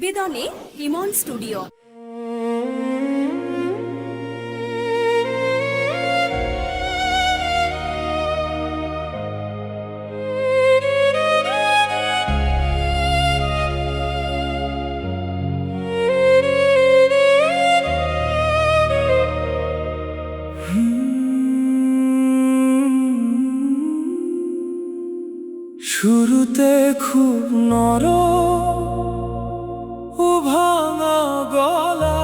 নিবেদনে ইমন studio. শুরুতে খুব নরম ও ভাঙা গলায়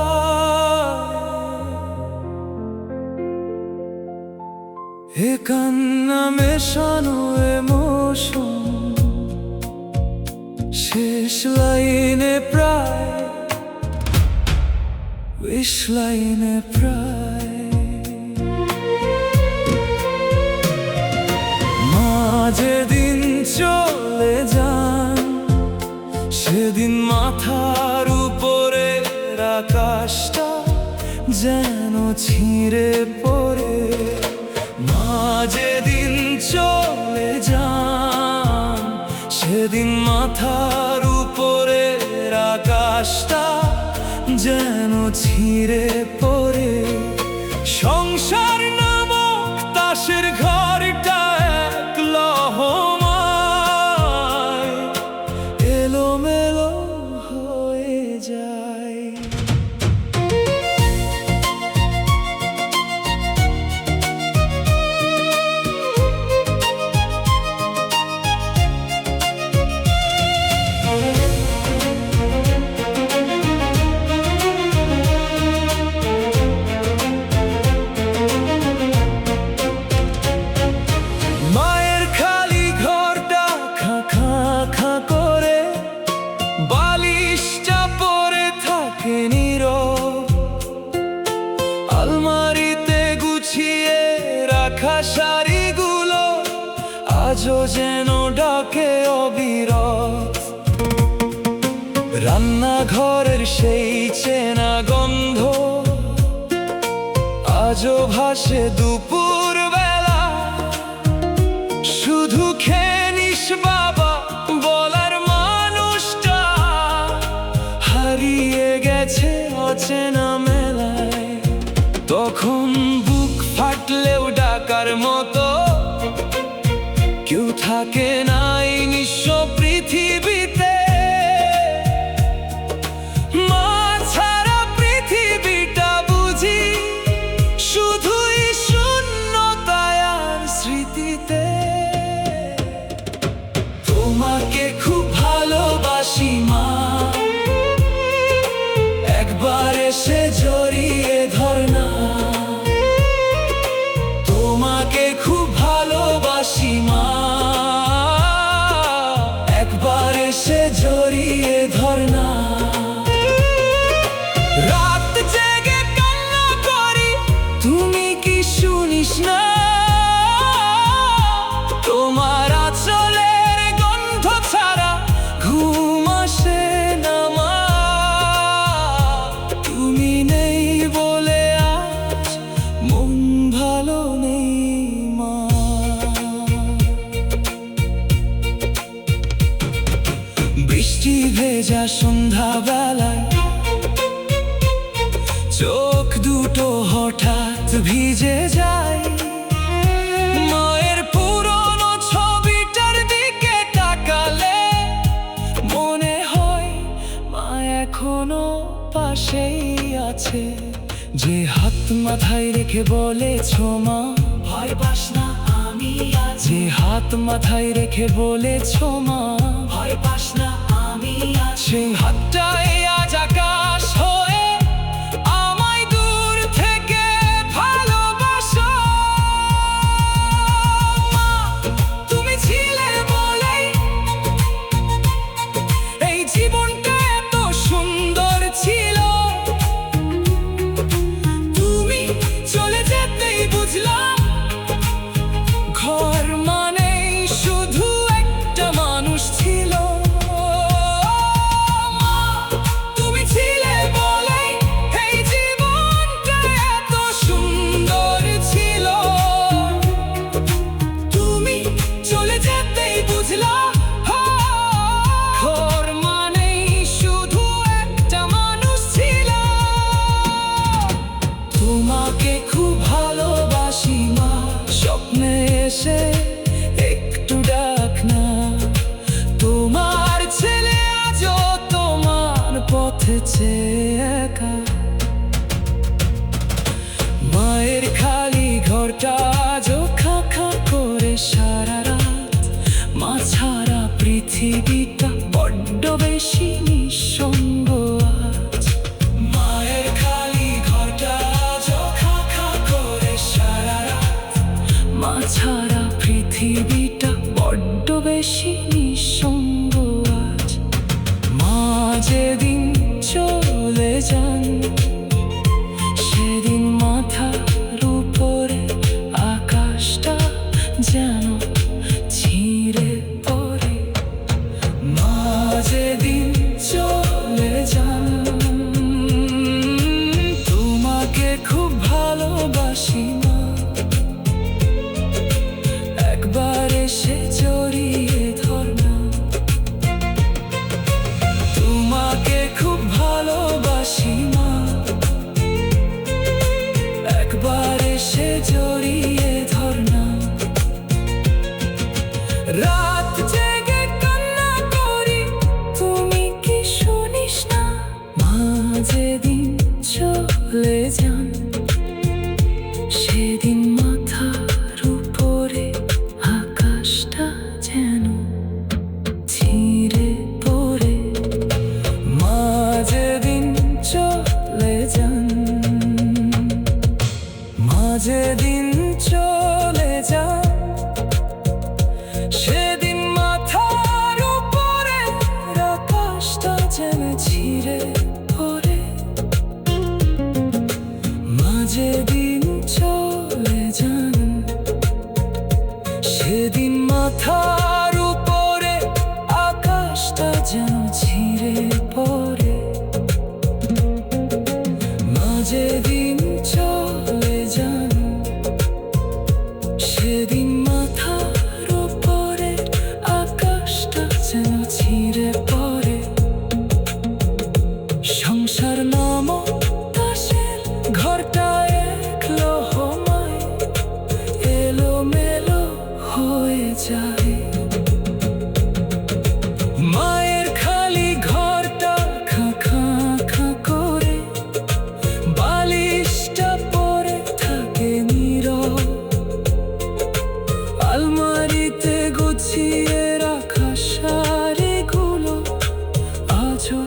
এ কান্না মেশানো ইমোশন শেষ লাইনে প্রায় উইশ লাইনে প্রায় যেদিন চলে যান সেদিন মাথার উপরে আকাশটা যেন ছিঁড়ে পড়ে। মা যেদিন চলে যান সেদিন মাথার উপরে আকাশটা যেন ছিঁড়ে পড়ে। সংসার নামক তাসের ঘরটা এলোমেলো হয়ে যায়। মায়ের খালি ঘরটা খা খা খা করে বালিশটা পরে থাকে নীরব। আলমারিতে গুছিয়ে রাখা শাড়িগুলো আজও যেন ডাকে অবিরত। রান্নাঘরের সেই চেনা গন্ধ আজও ভাসে দুপুর বেলা। শুধু খেয়ে নিস বাবা বলার মানুষটা হারিয়ে গেছে অচেনা মেলায়। তখন বুক ফাটলেও ডাকার মতো কেউ থাকে নাই নিঃস্ব পৃথিবীতে। মা ছাড়া পৃথিবীটা বুঝি শুধুই শূন্যতায় আর স্মৃতিতে। তোমাকে খুব ভালোবাসি মা, একবার এসে জড়িয়ে ধর না। তোমাকে খুব ভালোবাসি মা, একবার এসে জড়িয়ে ধর না। রাত জেগে কান্না করি তুমি কি শুনিস না? তোমার আঁচলের গন্ধ ছাড়া ঘুম আসে না মা। তুমি নেই বলে আজ মন ভালো নেই মা। বৃষ্টি ভেজা সন্ধ্যাবেলায় চোখ দুটো হঠাৎ ভিজে যায়। মায়ের পুরনো ছবিটার দিকে তাকালে মনে হয় মা এখনো পাশেই আছে। যে হাত মাথায় রেখে বলেছো মা ভয় পাস না আমি আছি। যে হাত মাথায় রেখে বলেছো মা ভয় পাস না আমি আছি। সেই হাতটাই আজ আকাশ হয়ে আমায় দূর থেকে ভালোবাসো। মা তুমি ছিলে বলেই এই জীবনটা এত সুন্দর ছিল। তুমি চলে যেতেই বুঝলাম ঘর মানেই শুধু একটা মানুষ ছিল। মা পথে চেয়ে একা। মায়ের খালি ঘরটা আজও খা খা করে সারা রাত। মা ছাড়া পৃথিবীটা বড্ড বেশি নিঃসঙ্গ আজ। মায়ের খালি ঘরটা আজও খা খা করে সারা রাত। মা ছাড়া পৃথিবীটা বড্ড বেশি নিঃসঙ্গ আজ। মা যেদিন চলে যান সেদিন মাথার উপরে আকাশটা যেন ছিঁড়ে পড়ে। মা যেদিন চলে যান তোমাকে খুব ভালোবাসি মা, একবার এসে জড়িয়ে ধর না। তোমাকে খুব ভালোবাসি মা, একবার এসে জড়িয়ে ধর না। রাত জেগে কান্না করি তুমি কি শুনিস না? মা যেদিন চলে যান সেদিন মাথার উপরে আকাশটা যেন ছিঁড়ে পড়ে। মা যেদিন চলে যান, মা যেদিন চলে যান সেদিন মাথার উপরে আকাশটা যেন ছিঁড়ে